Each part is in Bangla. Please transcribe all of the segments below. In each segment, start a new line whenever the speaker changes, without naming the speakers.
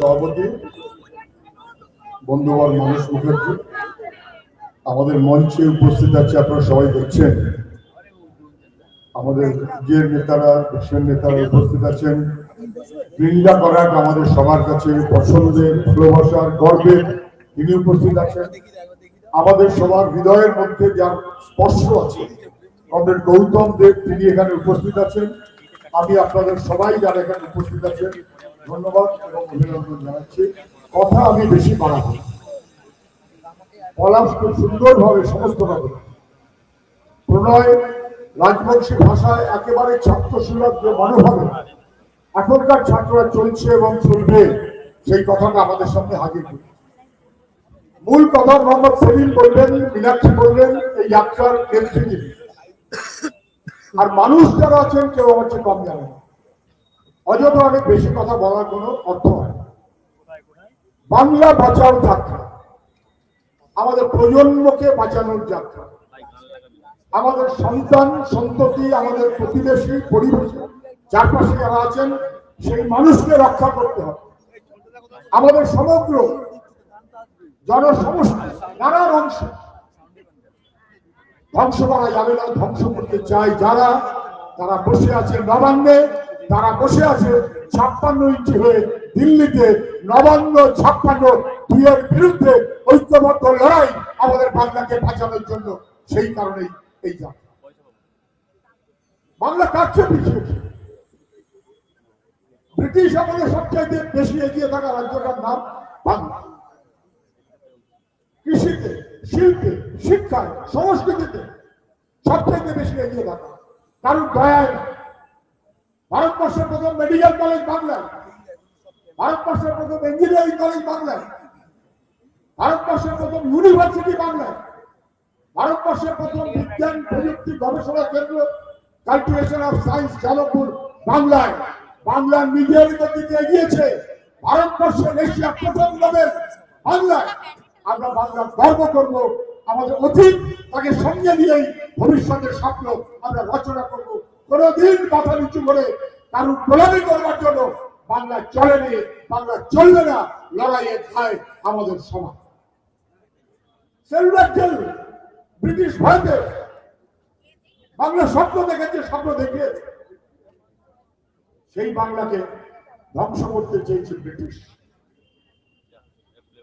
সভাপতি বন্ধুবর মানুষ মুখার্জি আমাদের মঞ্চে উপস্থিত আছে। আপনারা সবাই দেখছেন আমাদের রাজ্যের নেতারা, দেশের নেতারা উপস্থিত আছেন। বৃন্দা করাক আমাদের সবার কাছে পছন্দের, ভালোবাসার, গর্বের তিনি উপস্থিত আছেন। আমাদের সবার হৃদয়ের মধ্যে যার স্পর্শ আছে কমরেড গৌতম দেব, তিনি এখানে উপস্থিত আছেন। আমি আপনাদের সবাই যারা এখানে উপস্থিত আছেন ধন্যবাদ এবং অভিনন্দন জানাচ্ছি। কথা আমি বেশি বাড়াবো, পলাশ খুব সুন্দরভাবে সমস্ত ভাবে প্রণয় রাজবংশী ভাষায় একেবারে ছাত্র সুলভ যে মনোভাবে এখনকার ছাত্ররা চলছে এবং চলবে, সেই কথাটা আমাদের সামনে হাজির করি। মূল কথা মোহাম্মদ সেলিম বলবেন, মীনাক্ষী বলবেন, এই যাত্রার নেতৃত্বে আর মানুষ যারা আছেন কেউ হচ্ছে কম জানে না। অযথা অনেক বেশি কথা বলার কোনো অর্থ হয় না। বাংলা বাঁচাও যাত্রা, আমাদের প্রজন্মকে বাঁচানোর যাত্রা, আমাদের সন্তান সন্ততি, আমাদের প্রতিবেশী পরিবেশী চারপাশে যারা আছেন সেই মানুষকে রক্ষা করতে হবে। আমাদের সমগ্র জনসমষ্টি নানার অংশ ধ্বংস করা যাবে না, ধ্বংস করতে চাই যারা, তারা বসে আছে নবান্নে, তারা বসে আছে 56 ইঞ্চি হয়ে দিল্লিতে। নবান্ন 56 দুইয়ের বিরুদ্ধে ঐক্যবদ্ধ লড়াই আমাদের বাংলাকে বাঁচানোর জন্য। সেই কারণেই এই যাত্রা। বাংলা কাছে পিছিয়েছে। ব্রিটিশ আমাদের সবচাইতে বেশি এগিয়ে থাকা রাজ্যটার নাম বাংলা। কৃষিতে, শিল্পে, শিক্ষায়, সংস্কৃতিতে সবচাইতে বেশি এগিয়ে থাকা কারণ দয়ায়। ভারতবর্ষের প্রথম মেডিকেল কলেজ বাংলায়, ভারতবর্ষের প্রথম ইঞ্জিনিয়ারিং কলেজ বাংলায়, ভারতবর্ষের প্রথম ইউনিভার্সিটি বাংলায়, ভারতবর্ষের প্রথম বিজ্ঞান প্রযুক্তি গবেষণা কেন্দ্র কাল্টিভেশন অফ সায়েন্স যাদবপুর বাংলায়। বাংলা নিজের গতিতে এগিয়েছে। ভারতবর্ষের এশিয়া প্রথম নোবেল বাংলায়। আমরা বাংলা গর্ব করব। আমাদের অতীত তাকে সঙ্গে নিয়েই ভবিষ্যতের স্বপ্ন আমরা রচনা করব। কোনদিন মাথা নিচু করে কারণ গোলামি করবার জন্য বাংলা চলেনি, বাংলা চলবে না। লড়াইয়ের ঠায় আমাদের সমাজ। ব্রিটিশ ভারতে বাংলা স্বপ্ন দেখেছে, স্বপ্ন দেখে সেই বাংলাকে ধ্বংস করতে চেয়েছে ব্রিটিশ।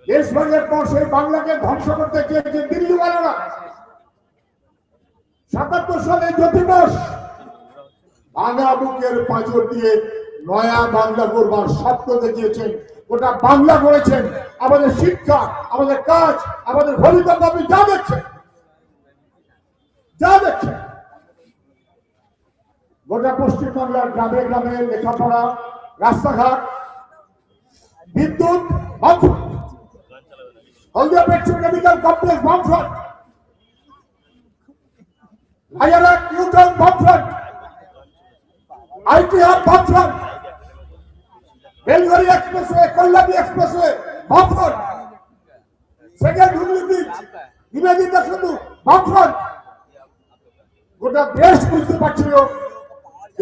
দেশভাগের পর সেই বাংলাকে ধ্বংস করতে চেয়েছে দিল্লিওয়ালারা। ৭৭ সালে জ্যোতিবাস ভাঙা বুকের পাঁজর দিয়ে নয়া বাংলা করবার স্বপ্ন দেখিয়েছেন। গোটা বাংলা করেছেন। আমাদের শিক্ষা, আমাদের কাজ, আমাদের ভবিষ্যৎ আপনি যা দেখছেন, যা দেখছেন গোটা পশ্চিমবাংলার গ্রামে গ্রামে লেখাপড়া, রাস্তাঘাট, বিদ্যুৎ, হলদিয়া পেট্রোকেমিক্যাল কমপ্লেক্স বামফ্রন্ট, রাজারহাট নিউটাউন বামফ্রন্ট, আইটি হাব বামফ্রন্ট, বেলঘড়ি এক্সপ্রেসওয়ে, কল্যাণী এক্সপ্রেসওয়ে বামফ্রন্ট, সেকেন্ড হুগলি ব্রিজ, নিবেদিতা সেতু বামফ্রন্ট। গোটা দেশ বুঝতে পারছিল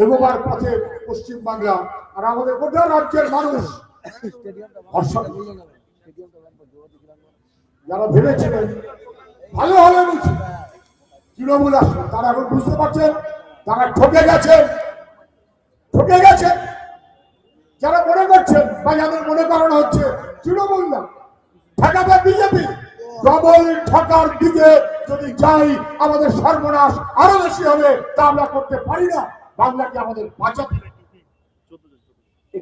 এগোবার পথে পশ্চিমবাংলা। আর আমাদের গোটা রাজ্যের মানুষ যারা ভেবেছিলেন ভালো হবে বুঝি তৃণমূল আসবে, তারা এখন বুঝতে পারছেন তারা ঠকে গেছেন, ঠকে গেছেন। যারা মনে করছেন বা যাদের মনে করানো হচ্ছে তৃণমূল না, ঠেকাবে বিজেপি। ডবল ঠকার দিকে যদি যাই আমাদের সর্বনাশ আরো বেশি হবে। তা আমরা করতে পারি না। বাংলাকে আমাদের বাঁচাতে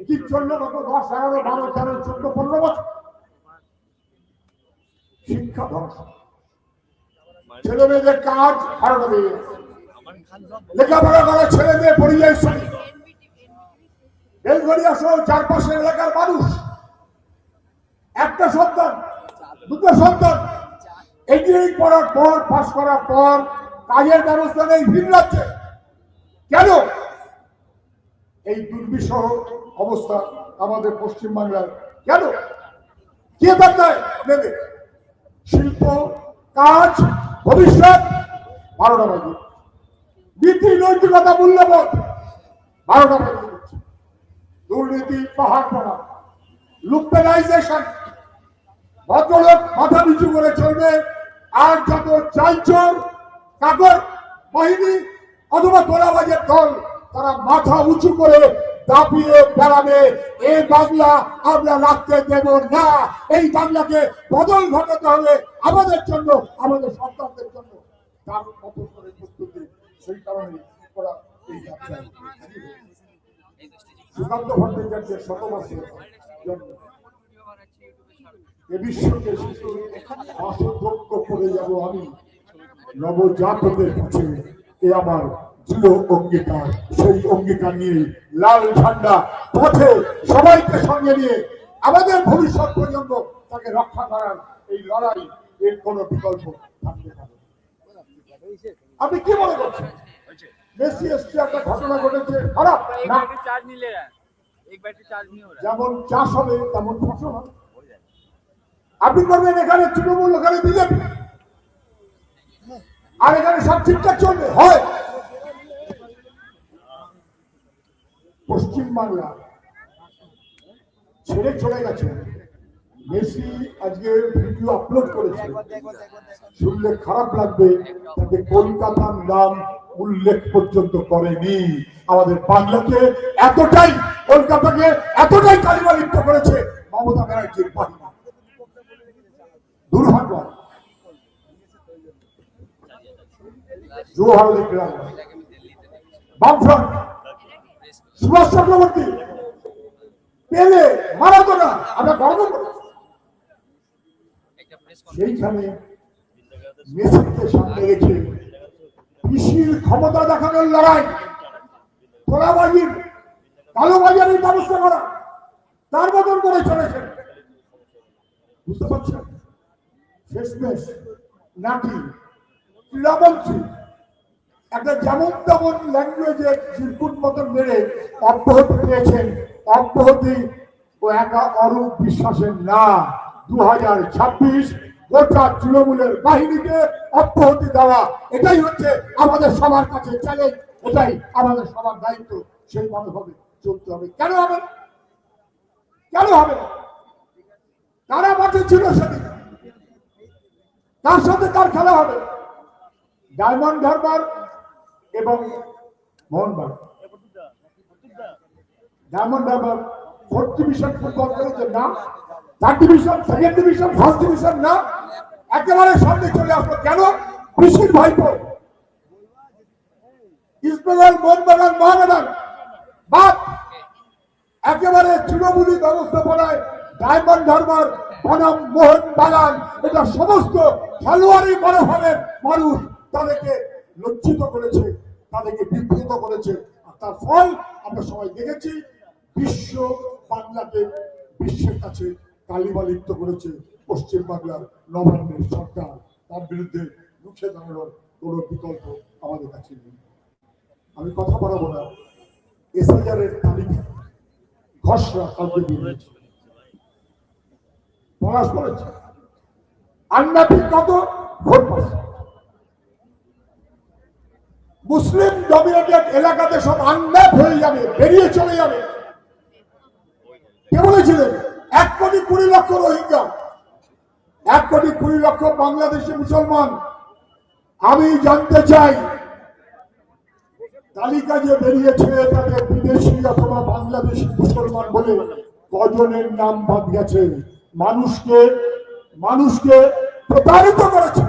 কি জন্য গত 10, 11, 12, 13, 14, 15 বছর শিক্ষা ধ্বংস, ছেলে মেয়েদের কাজ হারানো হয়ে গেছে। লেখাপড়া করা ছেলে মেয়ে পরিযায়ী শ্রমিক, বেলঘড়িয়া সহ চারপাশের এলাকার মানুষ একটা সন্তান, দুটো সন্তান, ইঞ্জিনিয়ারিং পড়ার পর, পাস করার পর কাজের ব্যবস্থা নেই ভিন রাজ্যে। কেন এই দুর্বিষহ অবস্থা আমাদের পশ্চিমবাংলার? কেন? কে বাংলায় নেবে? শিল্প, কাজ, ভবিষ্যৎ 12টা বাজে। নীতি, নৈতিকতা, মূল্যবোধ 12টা বাজে। দুর্নীতি পাহাড় পড়া, লুম্পেনাইজেশন, ভদ্রলোক মাথা নিচু করে চলবে, আর যত চাইছো কাগজ বাহিনী অথবা তোলাবাজের দল তারা মাথা উঁচু করে দাপিয়ে বেড়াবে। এই বাংলা আমরা রাখতে দেব না। এই বাংলাকে বদল ঘটাতে হবে আমাদের জন্য, আমাদের সন্তানদের জন্য। তার মতো করে প্রস্তুতি, সেই কারণে ওরা এই যাত্রায় সুকান্ত ভট্টাচার্যের শতবর্ষের জন্য এ বিশ্বকে শিশুর বাসযোগ্য করে যাব আমি নবজাতকের কাছে। এ আমার দৃঢ় অঙ্গীকার। সেই অঙ্গীকার নিয়ে লাল ঝান্ডা পথে সবাইকে সঙ্গে নিয়ে আমাদের ভবিষ্যৎ পর্যন্ত তাকে রক্ষা করার এই লড়াই, এর কোন বিকল্প থাকতে পারে। আপনি কি মনে করছেন? মেসি এসছে, একটা ঘটনা ঘটেছে, খারাপ না? যেমন চাষ হবে তেমন ফসল হবে। আপনি করবেন এখানে তৃণমূল, ওখানে বিজেপি, আর এখানে সব ঠিকঠাক চলবে হয়। পশ্চিমবাংলা ছেড়ে চলে গেছে। মেসি আজকে ভিডিও আপলোড করেছে, শুনলে খারাপ লাগবে, তাতে কলকাতার নাম উল্লেখ পর্যন্ত করেনি। আমাদের বাংলাকে এতটাই, কলকাতাকে এতটাই কালিমালিপ্ত করেছে মমতা ব্যানার্জির বাহিনী। দুর্ভাগ্য। জোহর লিখলাম বামফ্রন্ট, সুভাষ চক্রবর্তী, পেলে, মারাদোনা, আমরা গর্ব করি। সেইখানে মেসিকে সামনে রেখে কৃষির ক্ষমতা দেখানোর লড়াই, তোলাবাজির, কালোবাজারের ব্যবস্থা করা, তার মতন করে চলেছেন। বুঝতে পারছেন? শেষমেশ নাকি ক্রীড়ামন্ত্রী একটা যেমন তেমন ল্যাঙ্গুয়েজে চিরকুট মতন মেরে অব্যাহতি পেয়েছেন। অব্যাহতি ও একা অরূপ বিশ্বাসের না, 2026 গোটা তৃণমূলের বাহিনীকে অব্যাহতি দেওয়া, এটাই হচ্ছে আমাদের সবার কাছে চ্যালেঞ্জ, এটাই আমাদের সবার দায়িত্ব। সেই মনোভাবে চলতে হবে। কেন হবে না? কেন হবে না? কারা মাঠে ছিল সেদিন? তার সাথে তার খেলা হবে ডায়মন্ড হারবার এবং Mohun Bagan. Diamond Harbour 4th division football খেলেছে না, 3rd division, 2nd division, 1st division না, একেবারে সামনে চলে আসলো। কেন? কৃষির ভাইপো ইস্টবেঙ্গল, মোহনবাগান, মহামেডান বাদ, একেবারে তৃণমূলী ব্যবস্থাপনায় ডায়মন্ড হারবার বনাম মোহনবাগান, এটা সমস্ত খেলোয়াড়ি মনোভাবের মানুষ তাদেরকে লজ্জিত করেছে, তাদেরকে বিব্রত করেছে। আর তার ফল আমরা সবাই দেখেছি। বিশ্ব বাংলাকে বিশ্বের কাছে কালিমালিপ্ত করেছে পশ্চিমবাংলার নবান্নের সরকার। তার বিরুদ্ধে রুখে দাঁড়ানোর কোনো বিকল্প আমাদের কাছে নেই। আমি কথা বলাবো না। এসআইআরের তালিকা ঘোষণা কালকে দিয়েছে, প্রকাশ করেছে। আন্নাপি কত ভোট পাচ্ছে? মুসলিম ডমিনেটেড এলাকাতে সব আন্নাপ হয়ে যাবে, বেরিয়ে চলে যাবে। কে বলেছিলেন? 1,20,00,000 রোহিঙ্গা, 1,20,00,000 বাংলাদেশি মুসলমান। আমি জানতে চাই তালিকা যে বেরিয়েছে তাদের বিদেশি অথবা বাংলাদেশি মুসলমান বলে কজনের নাম বাদ গেছে? মানুষকে প্রতারিত করেছে,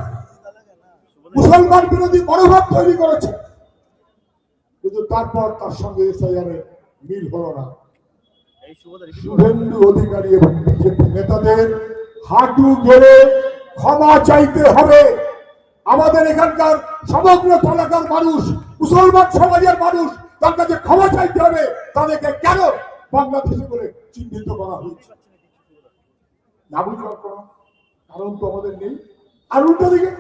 মুসলমান বিরোধী মনোভাব তৈরি করেছে, কিন্তু তারপর তার সঙ্গে এসআইআর মিল হলো না। শুভেন্দু অধিকারী এবং বিজেপি নেতাদের হাঁটু গেড়ে ক্ষমা চাইতে হবে। আমাদের এখানকার সমগ্র এলাকার মানুষ, মুসলমান সমাজের মানুষ, তার কাছে ক্ষমা চাইতে হবে। তাদেরকে কেন বাংলাদেশে বলে চিহ্নিত করা হয়েছে? না বুঝবার কোনো কারণ তো আমাদের নেই। আর উল্টো দিকে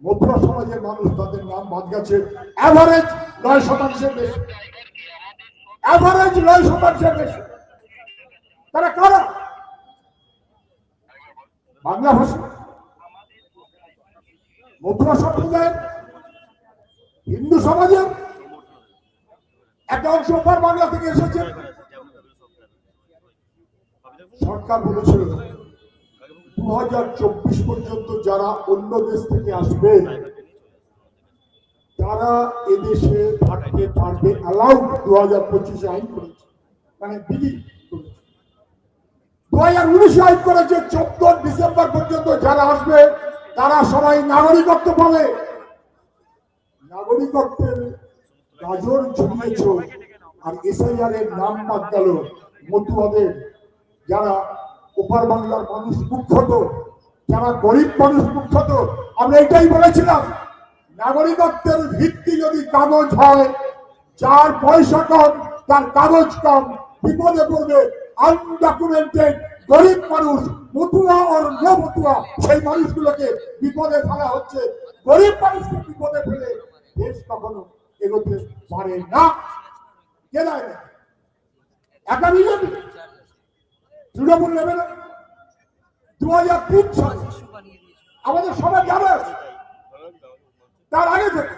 মধ্যম সমাজের মানুষ, তাদের নাম বাদ গেছে এভারেজ 9% বেশি, এভারেজ 9% বেশি। তারা কারা? বাংলা ভাষা মধ্যম সম্প্রদায়ের, হিন্দু সমাজের একটা অংশ বাংলা থেকে এসেছে। সরকার বলেছিল 2024 পর্যন্ত যারা অন্য দেশ থেকে আসবে তারা এদেশে থাকতে পারবে, অ্যালাউড 2025 আইন করেছে, মানে বিধি করেছে। 2019 আইন করেছে 14 ডিসেম্বর পর্যন্ত যারা আসবে তারা সবাই নাগরিকত্ব পাবে। নাগরিকত্বের গাজর ঝুলিয়েছ আর এসআইআর এর নাম বাদ গেল মতুয়াদের, যারা ওপার বাংলার মানুষ মুখ্যত, যারা গরিব মানুষ মুখ্যত। আমরা এটাই বলেছিলাম, নাগরিকত্বের ভিত্তি যদি কাগজ হয়, যার পয়সা কম তার কাগজ কম, বিপদে পড়বে আনডকুমেন্টেড গরিব মানুষ, মতুয়া আর নো মতুয়া, সেই মানুষগুলোকে বিপদে ফেলা হচ্ছে। গরিব মানুষকে বিপদে ফেলে দেশ কখনো এগোতে পারে না। কে দেয় না? একা বিজেপি, তৃণমূল নেবে না। 2003 সালে আমাদের সবাই জানে, তার আগে থেকে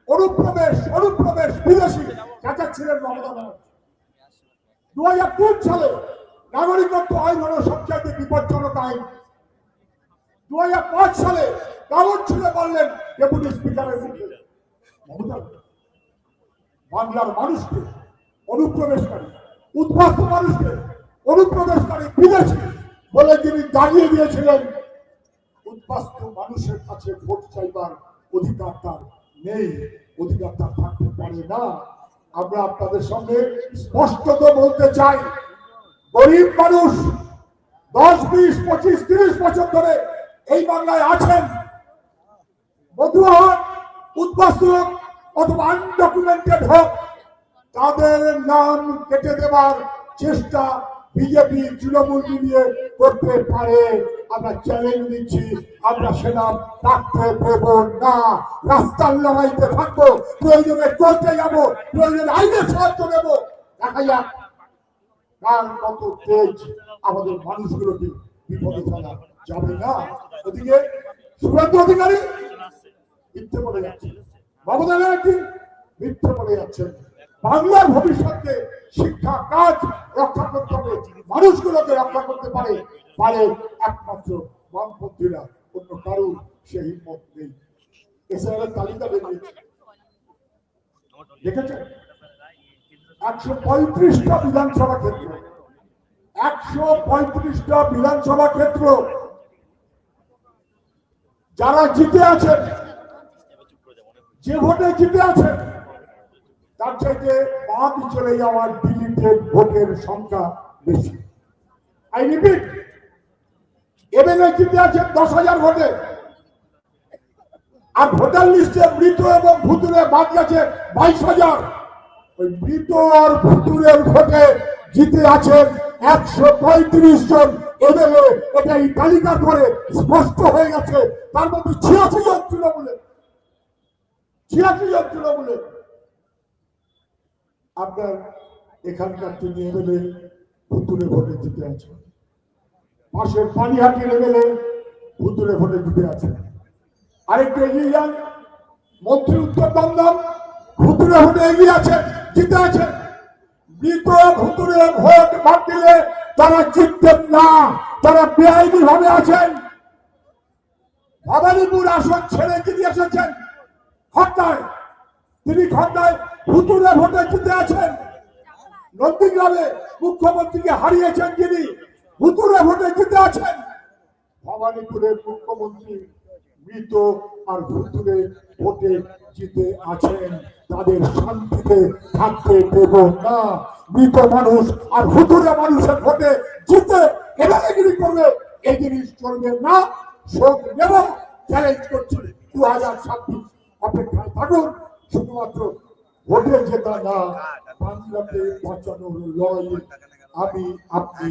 অনুপ্রবেশ বিদেশি চাচাচ্ছিলেন মমতা ব্যানার্জি। 2003 সালে নাগরিকত্ব আইন হলো সবচেয়ে বিপজ্জনক আইন। 2005 সালে কাগজ ছুঁড়ে পারলেন ডেপুটি স্পিকারের মুখে। মমতা বাংলার মানুষকে অনুপ্রবেশকারী, উদ্বাস্তু মানুষকে অনুপ্রবেশকারী বিদেশি বলে যিনি দাঁড়িয়ে দিয়েছিলেন, উদ্বাস্তু মানুষের কাছে ভোট চাইবার অধিকার তার নেই, অধিকার তার থাকতে পারে না। আমরা আপনাদের সঙ্গে স্পষ্টত বলতে চাই, গরিব মানুষ 10, 20, 25, 30 বছর ধরে এই বাংলায় আছেন, মতুয়া হোক, উদ্বাস্তু হোক অথবা আনডকুমেন্টেড হোক, তাদের নাম কেটে দেবার চেষ্টা বিজেপি তৃণমূল মিলিয়ে করতে পারে। আমরা চ্যালেঞ্জ দিচ্ছি, আমরা সেনা রাখতে দেব না। রাস্তার লড়াইতে থাকবো, প্রয়োজনে চলতে যাবো, প্রয়োজনে আইনের সাহায্য নেবো। দেখা যাক কার কত তেজ আমাদের মানুষগুলোকে বিপদে ফেলা যাবে না। ওদিকে শুভেন্দু অধিকারী মিথ্যে বলে যাচ্ছে, মমতা ব্যানার্জি মিথ্যে বলে যাচ্ছেন। বাংলার ভবিষ্যৎকে শিক্ষা কাজ রক্ষা করতে হবে, মানুষগুলোকে রক্ষা করতে পারে একমাত্র বামপন্থীরা, অন্য কারুর সেই হিম্মত নেই। এসআইআর তালিকা বেরিয়েছে, দেখেছেন? 135টা বিধানসভা ক্ষেত্র, 135টা বিধানসভা ক্ষেত্র যারা জিতে আছেন, যে ভোটে জিতে আছেন, তার চাইতে বাদ চলে যাওয়ার ডিলিটেড ভোটের সংখ্যা বেশি। আই রিপিট, এমএলএ জিতে আছেন 10,000 ভোটে, আর ভোটার লিস্টে মৃত এবং ভুতুরে বাদ গেছে 22,000। ওই মৃত আর ভুতুরের ভোটে জিতে আছেন 135 জন এমএলএ। এটা এই তালিকা করে স্পষ্ট হয়ে গেছে। তার মধ্যে 86 জন তৃণমূলে, 86 জন তৃণমূলে। আপনার এখানকার তিনি এমএলএ ভুতুরে ভোটে জিতে আছে, পাশের পানিহাটির এমএলএ ভুতুরে ভোটে জিতে আছে। আরেকটু এগিয়ে যান, মন্ত্রী উত্তর দমদম ভুতুরে ভোটে এগিয়ে আছেন, জিতে আছেন। মৃত ভুতুরে ভোট বাদ দিলে তারা জিততেন না, তারা বেআইনি ভাবে আছেন। ভবানীপুর আসন ছেড়ে জিতে এসেছেন খড়দায়, তিনি খড়দায় ভুতুরে ভোটে জিতে আছেন। নন্দীগ্রামে মুখ্যমন্ত্রীকে হারিয়েছেন যিনি, ভুতুরে ভোটে জিতে আছেন। ভবানীপুরের মুখ্যমন্ত্রী মৃত আর ভুতুরে ভোটে জিতে আছেন। তাদের শান্তিতে থাকতে দেব না। মৃত মানুষ আর ভুতুরে মানুষের ভোটে জিতে এলাকাগিরি করবে, এই জিনিস চলবে না। শোক নেব, চ্যালেঞ্জ করছি 2026 অপেক্ষায় থাকুন। শুধুমাত্র ভোটে জেতা না, বাংলাকে বাঁচানোর লড়াইয়ে আমি, আপনি,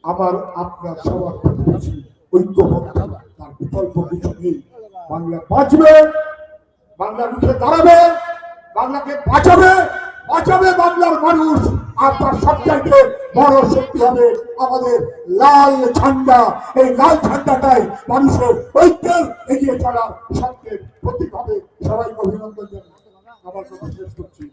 আপনার সবার প্রতিবেশী ঐক্যবদ্ধ, তার বিকল্প কিছু নেই। বাংলা বাঁচবে, বাংলা উঠে দাঁড়াবে, বাংলাকে বাঁচাবে বাংলার মানুষ। আপনার সবচাইতে বড় শক্তি হবে আমাদের লাল ঝান্ডা। এই লাল ঝান্ডাটাই মানুষের ঐক্যের এগিয়ে চলার সবচেয়ে প্রতীক হবে। সবাইকে অভিনন্দন জানাই। আমার কথা শেষ করছি।